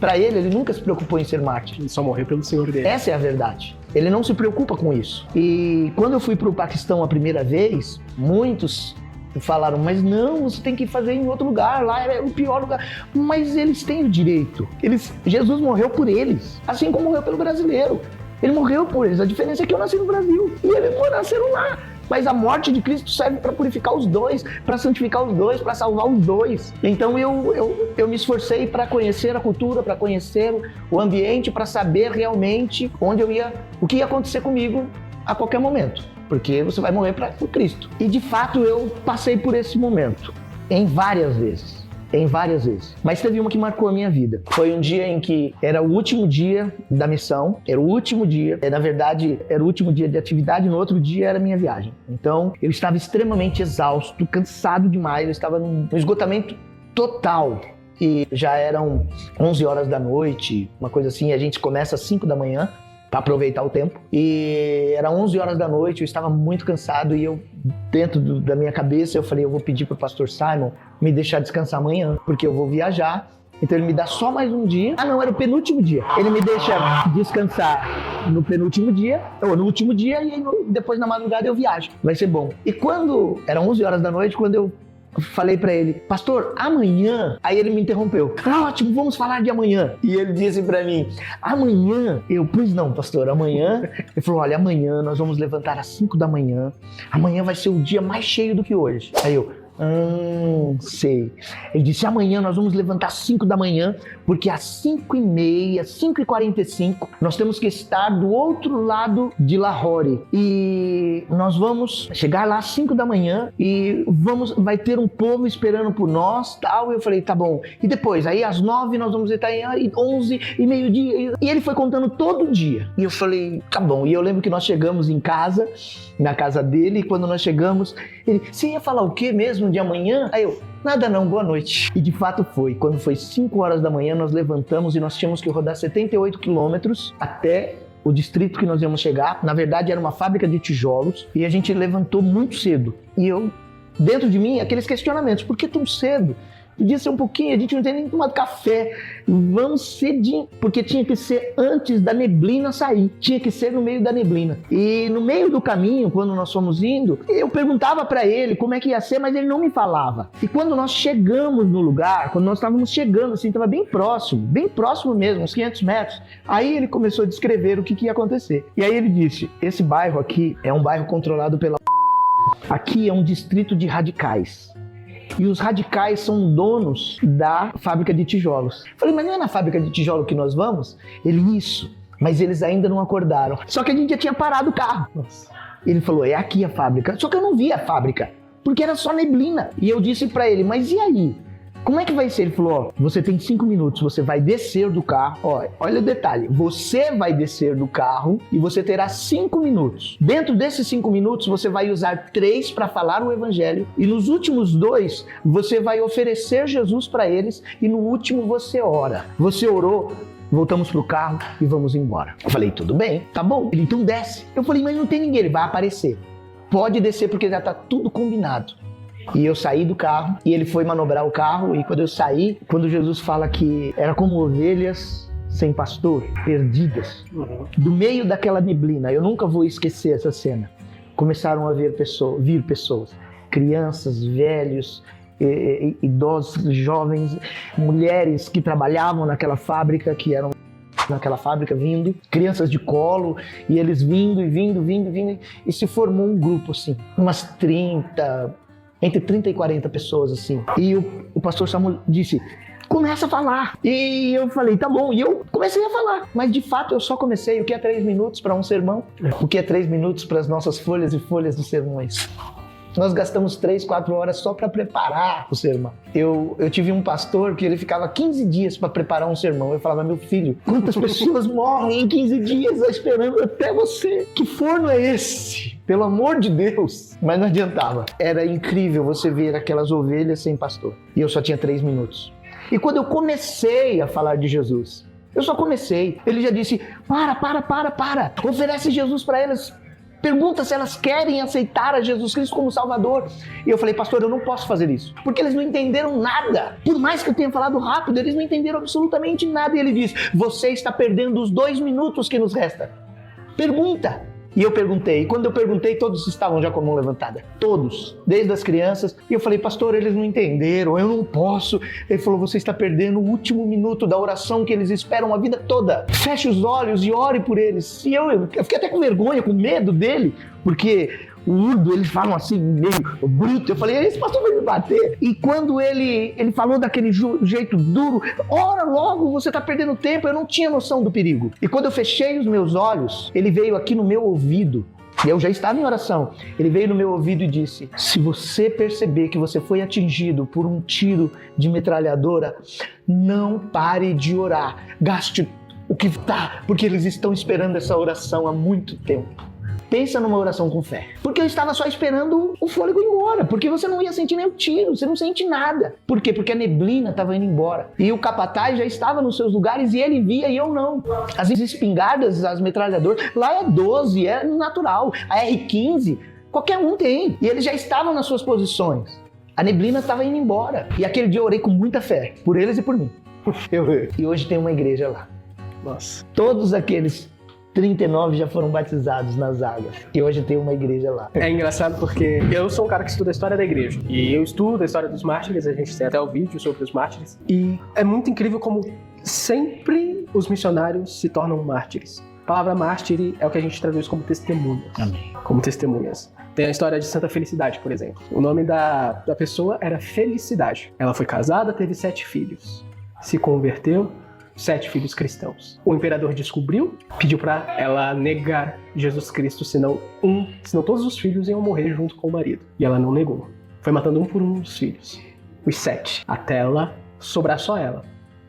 Para ele nunca se preocupou em ser mártir. Ele só morreu pelo Senhor dele. Essa é a verdade. Ele não se preocupa com isso. E quando eu fui para o Paquistão a primeira vez, muitos falaram: mas não, você tem que fazer em outro lugar, lá é o pior lugar. Mas eles têm o direito. Jesus morreu por eles, assim como morreu pelo brasileiro. Ele morreu por eles. A diferença é que eu nasci no Brasil e eles nasceram lá. Mas a morte de Cristo serve para purificar os dois, para santificar os dois, para salvar os dois. Então eu me esforcei para conhecer a cultura, para conhecer o ambiente, para saber realmente o que ia acontecer comigo a qualquer momento. Porque você vai morrer por Cristo. E de fato eu passei por esse momento várias vezes. Mas teve uma que marcou a minha vida. Foi um dia em que era o último dia da missão, era o último dia, na verdade era o último dia de atividade, no outro dia era a minha viagem. Então eu estava extremamente exausto, cansado demais, eu estava num esgotamento total. E já eram 11 horas da noite, uma coisa assim, a gente começa às 5 da manhã, para aproveitar o tempo. E era 11 horas da noite, eu estava muito cansado e eu, dentro da minha cabeça, eu falei: eu vou pedir para o pastor Simon me deixar descansar amanhã, porque eu vou viajar. Então ele me dá só mais um dia. Não, era o penúltimo dia. Ele me deixa descansar no penúltimo dia, ou no último dia, e depois na madrugada eu viajo. Vai ser bom. E quando eram 11 horas da noite, quando eu falei pra ele: pastor, amanhã... Aí ele me interrompeu: ótimo, vamos falar de amanhã. E ele disse pra mim: amanhã... Pois não, pastor, amanhã... Ele falou: olha, amanhã nós vamos levantar às 5 da manhã. Amanhã vai ser o dia mais cheio do que hoje. Aí eu... sei. Ele disse: amanhã nós vamos levantar às 5 da manhã, porque às 5h30, 5h45, nós temos que estar do outro lado de Lahore. E nós vamos chegar lá às 5 da manhã e vai ter um povo esperando por nós, tal. E eu falei: tá bom. E depois, aí às 9 nós vamos estar em 11 e meio-dia. E ele foi contando todo dia. E eu falei: tá bom. E eu lembro que nós chegamos em casa, na casa dele, e quando nós chegamos, ele: você ia falar o quê mesmo de amanhã? Aí eu: nada não, boa noite. E de fato foi. Quando foi 5 horas da manhã, nós levantamos e nós tínhamos que rodar 78 quilômetros até o distrito que nós íamos chegar. Na verdade, era uma fábrica de tijolos e a gente levantou muito cedo. E eu, dentro de mim, aqueles questionamentos: por que tão cedo? Podia ser um pouquinho, a gente não tem nem tomado café. Vamos cedinho, porque tinha que ser antes da neblina sair. Tinha que ser no meio da neblina. E no meio do caminho, quando nós fomos indo, eu perguntava para ele como é que ia ser, mas ele não me falava. E quando nós chegamos no lugar, quando nós estávamos chegando, assim, estava bem próximo mesmo, uns 500 metros. Aí ele começou a descrever o que ia acontecer. E aí ele disse: esse bairro aqui é um bairro controlado pela... Aqui é um distrito de radicais. E os radicais são donos da fábrica de tijolos. Falei: mas não é na fábrica de tijolo que nós vamos? Ele: isso. Mas eles ainda não acordaram. Só que a gente já tinha parado o carro. Nossa. Ele falou: é aqui a fábrica. Só que eu não vi a fábrica, porque era só neblina. E eu disse pra ele: mas e aí? Como é que vai ser? Ele falou: você tem 5 minutos, você vai descer do carro. Olha o detalhe, você vai descer do carro e você terá 5 minutos. Dentro desses 5 minutos, você vai usar 3 para falar o evangelho e nos últimos 2, você vai oferecer Jesus para eles e no último você ora. Você orou, voltamos pro carro e vamos embora. Eu falei: tudo bem, tá bom. Ele: então desce. Eu falei: mas não tem ninguém. Ele: vai aparecer. Pode descer porque já tá tudo combinado. E eu saí do carro e ele foi manobrar o carro. E quando eu saí, quando Jesus fala que era como ovelhas sem pastor, perdidas, do meio daquela neblina, eu nunca vou esquecer essa cena. Começaram a vir pessoas, crianças, velhos, idosos, jovens, mulheres que trabalhavam naquela fábrica, que eram naquela fábrica vindo, crianças de colo, e eles vindo, e se formou um grupo assim, entre 30 e 40 pessoas assim. E o pastor Samuel disse: começa a falar. E eu falei, tá bom. E eu comecei a falar. Mas de fato eu só comecei. O que é 3 minutos para um sermão? O que é 3 minutos para as nossas folhas e folhas de sermões? Nós gastamos 3, 4 horas só para preparar o sermão. Eu tive um pastor que ele ficava 15 dias para preparar um sermão. Eu falava, meu filho, quantas pessoas morrem em 15 dias esperando até você? Que forno é esse? Pelo amor de Deus. Mas não adiantava. Era incrível você ver aquelas ovelhas sem pastor. E eu só tinha 3 minutos. E quando eu comecei a falar de Jesus, eu só comecei. Ele já disse, para. Oferece Jesus para elas. Pergunta se elas querem aceitar a Jesus Cristo como Salvador. E eu falei, pastor, eu não posso fazer isso. Porque eles não entenderam nada. Por mais que eu tenha falado rápido, eles não entenderam absolutamente nada. E ele diz, você está perdendo os 2 minutos que nos resta. Pergunta. E eu perguntei. E quando eu perguntei, todos estavam já com a mão levantada. Todos. Desde as crianças. E eu falei, pastor, eles não entenderam. Eu não posso. Ele falou, você está perdendo o último minuto da oração que eles esperam a vida toda. Feche os olhos e ore por eles. E eu fiquei até com vergonha, com medo dele. Porque o urdo, eles falam assim, meio bruto. Eu falei, esse pastor vai me bater. E quando ele falou daquele jeito duro, ora logo, você está perdendo tempo. Eu não tinha noção do perigo. E quando eu fechei os meus olhos, ele veio aqui no meu ouvido. E eu já estava em oração. Ele veio no meu ouvido e disse, se você perceber que você foi atingido por um tiro de metralhadora, não pare de orar. Gaste o que está, porque eles estão esperando essa oração há muito tempo. Pensa numa oração com fé. Porque eu estava só esperando o fôlego ir embora. Porque você não ia sentir nem o tiro, você não sente nada. Por quê? Porque a neblina estava indo embora. E o capataz já estava nos seus lugares e ele via e eu não. As espingardas, as metralhadoras, lá é 12, é natural. A R15, qualquer um tem. E eles já estavam nas suas posições. A neblina estava indo embora. E aquele dia eu orei com muita fé, por eles e por mim. E hoje tem uma igreja lá. Nossa. Todos aqueles 39 já foram batizados nas águas. E hoje tem uma igreja lá. É engraçado porque eu sou um cara que estuda a história da igreja. E eu estudo a história dos mártires, a gente tem até o vídeo sobre os mártires. E é muito incrível como sempre os missionários se tornam mártires. A palavra mártir é o que a gente traduz como testemunhas. Amém. Como testemunhas. Tem a história de Santa Felicidade, por exemplo. O nome da pessoa era Felicidade. Ela foi casada, teve 7 filhos. Se converteu, 7 filhos cristãos. O imperador descobriu, pediu para ela negar Jesus Cristo, senão todos os filhos iam morrer junto com o marido. E ela não negou. Foi matando um por um os filhos. Os 7. Até ela sobrar só ela.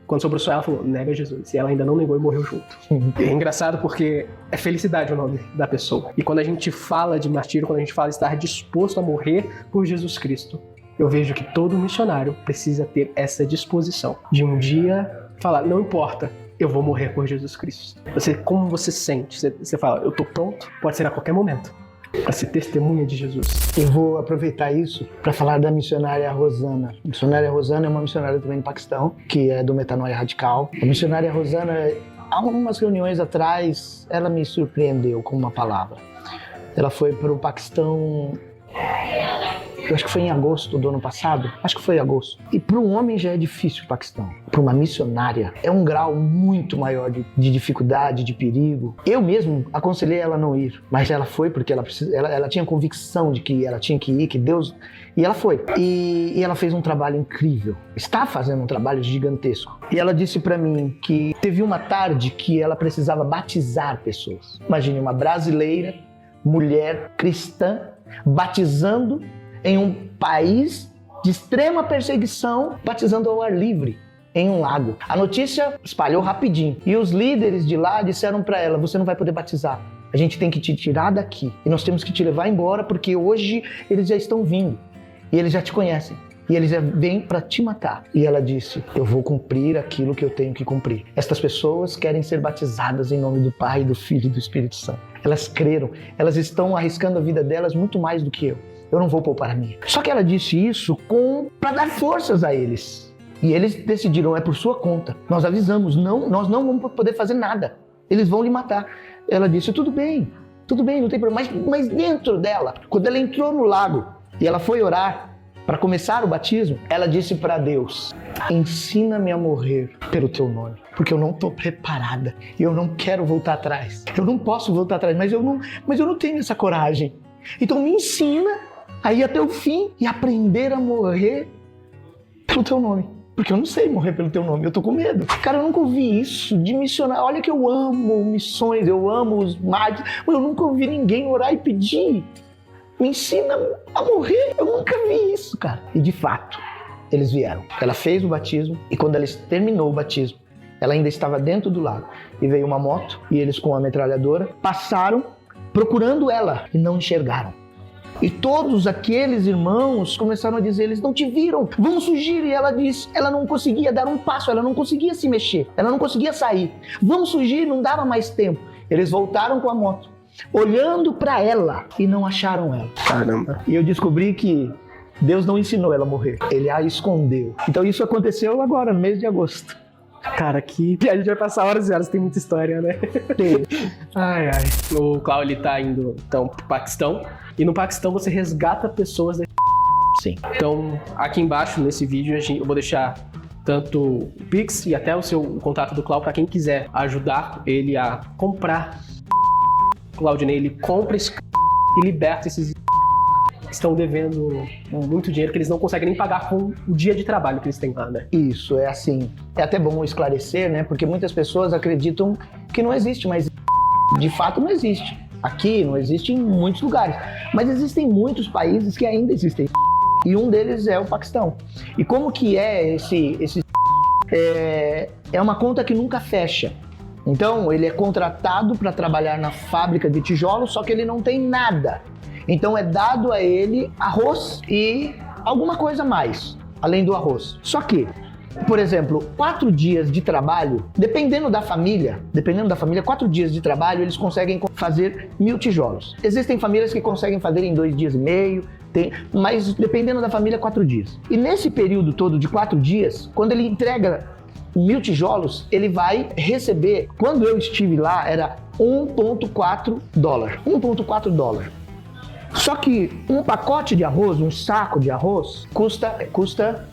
Quando sobrou só ela, falou, nega Jesus. E ela ainda não negou e morreu junto. É engraçado porque é Felicidade o nome da pessoa. E quando a gente fala de martírio, quando a gente fala de estar disposto a morrer por Jesus Cristo, eu vejo que todo missionário precisa ter essa disposição de um dia falar, não importa, eu vou morrer por Jesus Cristo. Como você sente? Você fala, eu tô pronto, pode ser a qualquer momento, para ser testemunha de Jesus. Eu vou aproveitar isso para falar da missionária Rosana. A missionária Rosana é uma missionária também no Paquistão, que é do Metanoia Radical. A missionária Rosana, há algumas reuniões atrás, ela me surpreendeu com uma palavra. Ela foi para o Paquistão, eu acho que foi em agosto do ano passado. Acho que foi em agosto. E para um homem já é difícil o Paquistão. Para uma missionária é um grau muito maior de dificuldade, de perigo. Eu mesmo aconselhei ela a não ir. Mas ela foi porque ela tinha convicção de que ela tinha que ir, que Deus... E ela foi. E ela fez um trabalho incrível. Está fazendo um trabalho gigantesco. E ela disse para mim que teve uma tarde que ela precisava batizar pessoas. Imagine uma brasileira, mulher cristã, batizando em um país de extrema perseguição, batizando ao ar livre, em um lago. A notícia espalhou rapidinho. E os líderes de lá disseram para ela, você não vai poder batizar. A gente tem que te tirar daqui. E nós temos que te levar embora, porque hoje eles já estão vindo. E eles já te conhecem. E eles já vêm para te matar. E ela disse, eu vou cumprir aquilo que eu tenho que cumprir. Estas pessoas querem ser batizadas em nome do Pai, do Filho e do Espírito Santo. Elas creram. Elas estão arriscando a vida delas muito mais do que eu. Eu não vou poupar a minha. Só que ela disse isso para dar forças a eles. E eles decidiram, é por sua conta. Nós avisamos, nós não vamos poder fazer nada. Eles vão lhe matar. Ela disse, tudo bem, não tem problema. Mas dentro dela, quando ela entrou no lago e ela foi orar, para começar o batismo, ela disse para Deus: ensina-me a morrer pelo teu nome, porque eu não estou preparada e eu não quero voltar atrás. Eu não posso voltar atrás, mas eu não tenho essa coragem. Então me ensina a ir até o fim e aprender a morrer pelo teu nome. Porque eu não sei morrer pelo teu nome, eu tô com medo. Cara, eu nunca ouvi isso de missionário. Olha que eu amo missões, eu amo os mágicos, mas eu nunca ouvi ninguém orar e pedir: me ensina a morrer. Eu nunca vi isso, cara. E de fato, eles vieram. Ela fez o batismo e quando ela terminou o batismo, ela ainda estava dentro do lago. E veio uma moto e eles com a metralhadora passaram procurando ela e não enxergaram. E todos aqueles irmãos começaram a dizer: eles não te viram, vamos fugir. E ela disse, ela não conseguia dar um passo, ela não conseguia se mexer, ela não conseguia sair. Vamos fugir, não dava mais tempo. Eles voltaram com a moto, olhando para ela e não acharam ela. Caramba. E eu descobri que Deus não ensinou ela a morrer, Ele a escondeu. Então isso aconteceu agora, no mês de agosto. Cara, aqui a gente vai passar horas e horas, tem muita história, né? Tem. Ai, ai. O Cláudio, ele tá indo, então, pro Paquistão. E no Paquistão você resgata pessoas da... Sim. Então, aqui embaixo, nesse vídeo, eu vou deixar tanto o Pix e até o contato do Cláudio para quem quiser ajudar ele a comprar. O Claudinei, ele compra esse e liberta esses que estão devendo muito dinheiro, que eles não conseguem nem pagar com o dia de trabalho que eles têm lá, né? Isso, é assim. É até bom esclarecer, né? Porque muitas pessoas acreditam que não existe, mas de fato não existe. Aqui não existe em muitos lugares, mas existem muitos países que ainda existem. E um deles é o Paquistão. E como que é esse é uma conta que nunca fecha. Então ele é contratado para trabalhar na fábrica de tijolos, só que ele não tem nada. Então é dado a ele arroz e alguma coisa mais, além do arroz. Só que, por exemplo, 4 dias de trabalho, dependendo da família, 4 dias de trabalho, eles conseguem fazer 1000 tijolos. Existem famílias que conseguem fazer em 2 dias e meio, mas dependendo da família, 4 dias. E nesse período todo de 4 dias, quando ele entrega 1000 tijolos, ele vai receber, quando eu estive lá, era $1.4. $1.4. Só que um pacote de arroz, um saco de arroz, custa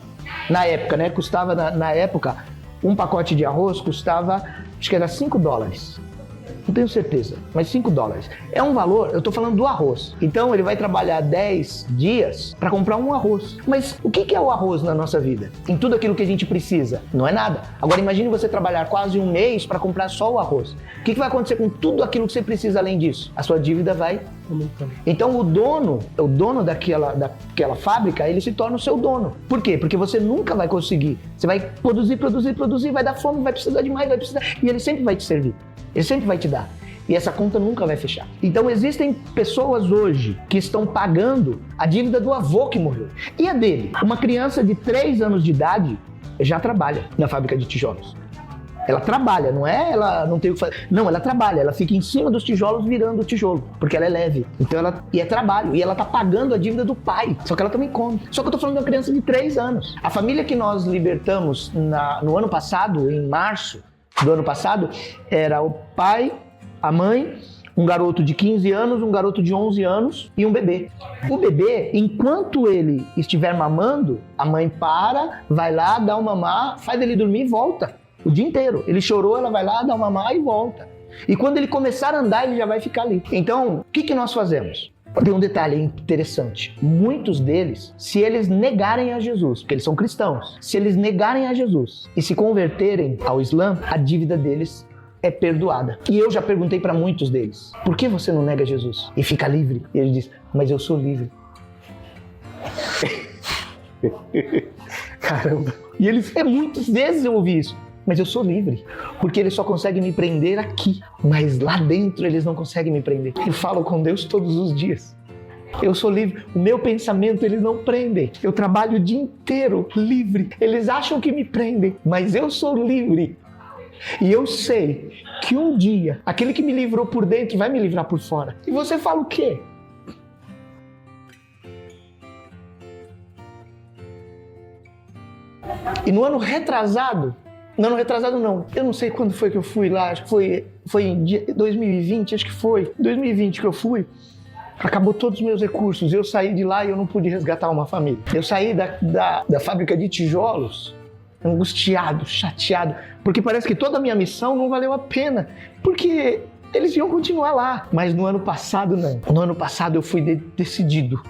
na época, né? Custava na época, um pacote de arroz custava, acho que era $5. Não tenho certeza, mas $5. É um valor, eu tô falando do arroz. Então ele vai trabalhar 10 dias para comprar um arroz. Mas o que é o arroz na nossa vida? Em tudo aquilo que a gente precisa? Não é nada. Agora imagine você trabalhar quase um mês para comprar só o arroz. O que vai acontecer com tudo aquilo que você precisa além disso? A sua dívida vai aumentando. Então o dono daquela fábrica, ele se torna o seu dono. Por quê? Porque você nunca vai conseguir. Você vai produzir, vai dar fome, vai precisar de mais, e ele sempre vai te servir. Ele sempre vai te dar. E essa conta nunca vai fechar. Então existem pessoas hoje que estão pagando a dívida do avô que morreu. E a dele? Uma criança de 3 anos de idade já trabalha na fábrica de tijolos. Ela trabalha, não é ela não tem o que fazer. Não, ela trabalha, ela fica em cima dos tijolos virando o tijolo, porque ela é leve. Então e é trabalho, e ela tá pagando a dívida do pai. Só que ela também come. Só que eu tô falando de uma criança de 3 anos. A família que nós libertamos no ano passado, em março do ano passado, era o pai, a mãe, um garoto de 15 anos, um garoto de 11 anos e um bebê. O bebê, enquanto ele estiver mamando, a mãe vai lá, dá um mamar, faz ele dormir e volta. O dia inteiro. Ele chorou, ela vai lá, dá um mamar e volta. E quando ele começar a andar, ele já vai ficar ali. Então, o que nós fazemos? Tem um detalhe interessante. Muitos deles, se eles negarem a Jesus, porque eles são cristãos, se eles negarem a Jesus e se converterem ao Islã, a dívida deles é perdoada. E eu já perguntei para muitos deles: por que você não nega Jesus e fica livre? E ele diz: mas eu sou livre. Caramba. E muitas vezes eu ouvi isso. Mas eu sou livre, porque eles só conseguem me prender aqui, mas lá dentro eles não conseguem me prender. Eu falo com Deus todos os dias. Eu sou livre, o meu pensamento eles não prendem. Eu trabalho o dia inteiro livre. Eles acham que me prendem, mas eu sou livre. E eu sei que um dia, aquele que me livrou por dentro vai me livrar por fora. E você fala o quê? E no ano retrasado não. Eu não sei quando foi que eu fui lá, acho que foi em 2020, acho que foi. 2020 que eu fui. Acabou todos os meus recursos. Eu saí de lá e eu não pude resgatar uma família. Eu saí da fábrica de tijolos angustiado, chateado, porque parece que toda a minha missão não valeu a pena, porque eles iam continuar lá. Mas no ano passado, não. No ano passado eu fui decidido.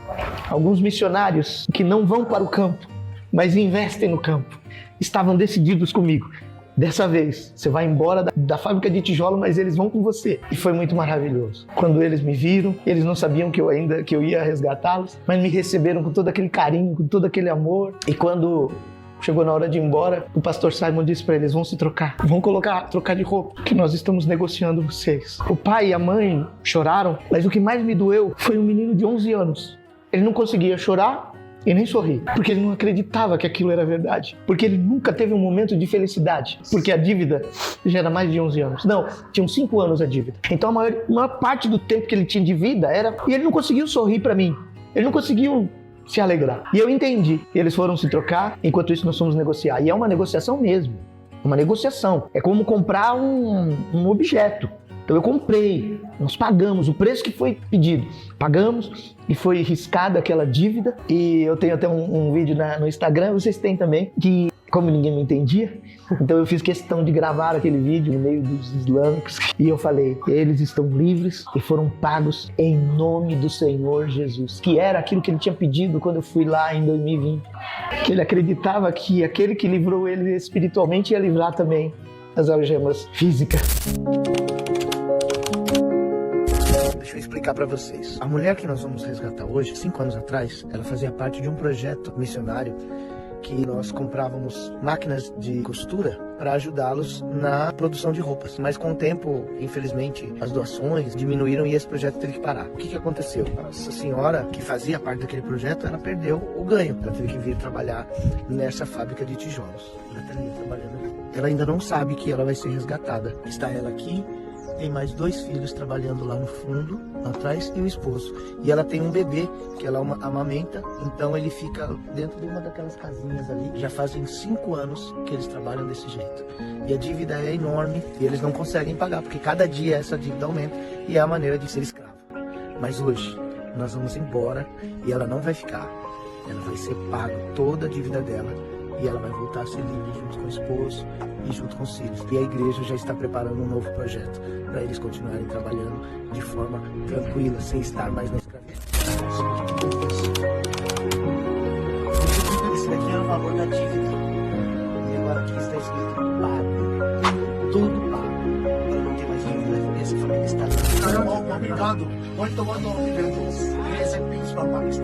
Alguns missionários que não vão para o campo, mas investem no campo, estavam decididos comigo. Dessa vez, você vai embora da fábrica de tijolo, mas eles vão com você. E foi muito maravilhoso. Quando eles me viram, eles não sabiam que eu ia resgatá-los, mas me receberam com todo aquele carinho, com todo aquele amor. E quando chegou na hora de ir embora, o pastor Simon disse para eles: vão se trocar, vão trocar de roupa, que nós estamos negociando vocês. O pai e a mãe choraram, mas o que mais me doeu foi um menino de 11 anos. Ele não conseguia chorar e nem sorrir, porque ele não acreditava que aquilo era verdade, porque ele nunca teve um momento de felicidade, porque a dívida já era mais de 11 anos. Não, tinham 5 anos a dívida. Então a maior parte do tempo que ele tinha de vida era... E ele não conseguiu sorrir para mim, ele não conseguiu se alegrar. E eu entendi. E eles foram se trocar, enquanto isso nós fomos negociar. E é uma negociação mesmo, uma negociação. É como comprar um objeto. Então eu comprei, nós pagamos o preço que foi pedido, pagamos e foi riscada aquela dívida. E eu tenho até um vídeo no Instagram, vocês têm também, que como ninguém me entendia, então eu fiz questão de gravar aquele vídeo no meio dos islâmicos e eu falei: eles estão livres e foram pagos em nome do Senhor Jesus, que era aquilo que ele tinha pedido quando eu fui lá em 2020, que ele acreditava que aquele que livrou ele espiritualmente ia livrar também as algemas físicas. Deixa eu explicar para vocês. A mulher que nós vamos resgatar hoje, 5 anos atrás, ela fazia parte de um projeto missionário que nós comprávamos máquinas de costura para ajudá-los na produção de roupas. Mas com o tempo, infelizmente, as doações diminuíram e esse projeto teve que parar. O que aconteceu? Essa senhora que fazia parte daquele projeto, ela perdeu o ganho. Ela teve que vir trabalhar nessa fábrica de tijolos. Ela está ali trabalhando. Ela ainda não sabe que ela vai ser resgatada. Está ela aqui. Tem mais 2 filhos trabalhando lá no fundo, atrás, e o esposo. E ela tem um bebê que ela amamenta, então ele fica dentro de uma daquelas casinhas ali. Já fazem 5 anos que eles trabalham desse jeito. E a dívida é enorme e eles não conseguem pagar, porque cada dia essa dívida aumenta e é a maneira de ser escravo. Mas hoje nós vamos embora e ela não vai ficar. Ela vai ser paga toda a dívida dela. E ela vai voltar a ser livre junto com o esposo e junto com os filhos. E a igreja já está preparando um novo projeto para eles continuarem trabalhando de forma tranquila, sem estar mais na escravidão. Esse daqui era o valor da dívida. E agora aqui está escrito pago. Tudo pago. Agora não tem mais dívida. Essa família está livre. Obrigado. Muito obrigado. Recebi os papais.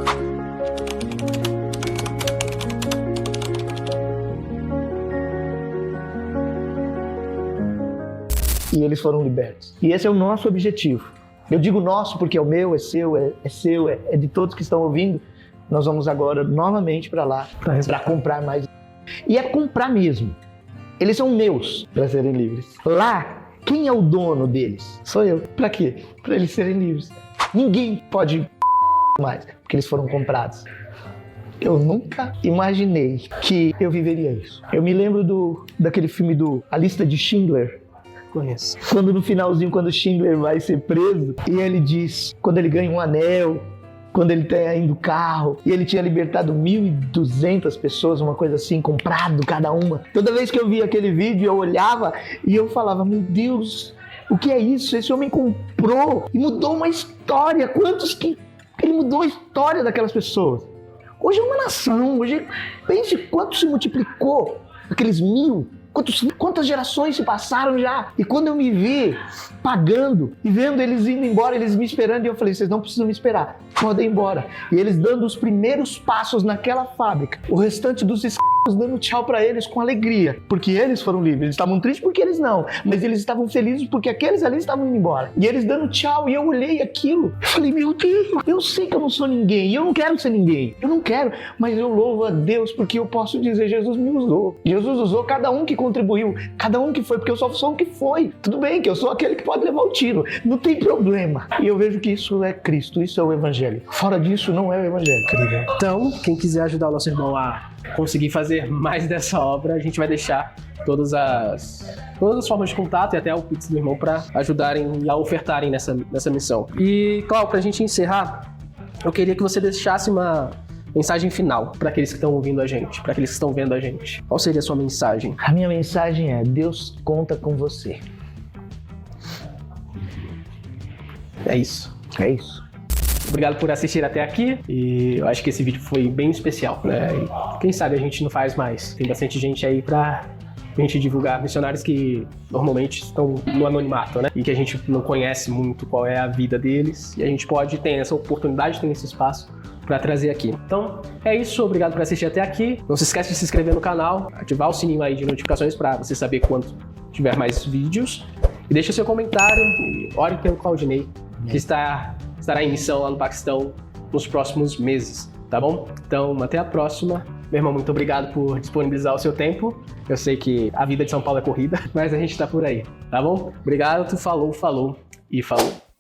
E eles foram libertos. E esse é o nosso objetivo. Eu digo nosso porque é o meu, é seu, é de todos que estão ouvindo. Nós vamos agora novamente para lá para comprar mais. E é comprar mesmo. Eles são meus para serem livres. Lá, quem é o dono deles? Sou eu. Para quê? Para eles serem livres. Ninguém pode mais, porque eles foram comprados. Eu nunca imaginei que eu viveria isso. Eu me lembro daquele filme A Lista de Schindler. Conheço. Quando no finalzinho, quando Schindler vai ser preso, e ele diz, quando ele ganha um anel, quando ele tá indo carro, e ele tinha libertado 1.200 pessoas, uma coisa assim, comprado cada uma. Toda vez que eu via aquele vídeo, eu olhava e eu falava: meu Deus, o que é isso? Esse homem comprou e mudou uma história. Quantos que ele mudou a história daquelas pessoas? Hoje é uma nação, hoje pense quanto se multiplicou aqueles 1.000. Quantas gerações se passaram já? E quando eu me vi pagando e vendo eles indo embora, eles me esperando, e eu falei: vocês não precisam me esperar, podem ir embora. E eles dando os primeiros passos naquela fábrica, o restante dos dando tchau pra eles com alegria, porque eles foram livres. Eles estavam tristes porque eles não, mas eles estavam felizes porque aqueles ali estavam indo embora. E eles dando tchau, e eu olhei aquilo, eu falei: meu Deus, eu sei que eu não sou ninguém, eu não quero ser ninguém, eu não quero, mas eu louvo a Deus porque eu posso dizer: Jesus me usou. Jesus usou cada um que contribuiu, cada um que foi, porque eu só sou o que foi. Tudo bem que eu sou aquele que pode levar o tiro, não tem problema. E eu vejo que isso é Cristo, isso é o Evangelho. Fora disso, não é o Evangelho. Então, quem quiser ajudar o nosso irmão a conseguir fazer mais dessa obra, a gente vai deixar todas as formas de contato e até o Pix do irmão para ajudarem e a ofertarem nessa missão. E, Cláudio, pra gente encerrar, eu queria que você deixasse uma mensagem final para aqueles que estão ouvindo a gente, para aqueles que estão vendo a gente. Qual seria a sua mensagem? A minha mensagem é: Deus conta com você. É isso. É isso. Obrigado por assistir até aqui, e eu acho que esse vídeo foi bem especial, né? E quem sabe a gente não faz mais. Tem bastante gente aí pra gente divulgar, missionários que normalmente estão no anonimato, né? E que a gente não conhece muito qual é a vida deles, e a gente pode ter essa oportunidade, ter esse espaço para trazer aqui. Então, é isso. Obrigado por assistir até aqui. Não se esquece de se inscrever no canal, ativar o sininho aí de notificações para você saber quando tiver mais vídeos. E deixa seu comentário e ore pelo Claudinei, que estará em missão lá no Paquistão nos próximos meses, tá bom? Então, até a próxima. Meu irmão, muito obrigado por disponibilizar o seu tempo. Eu sei que a vida de São Paulo é corrida, mas a gente tá por aí, tá bom? Obrigado, falou e falou.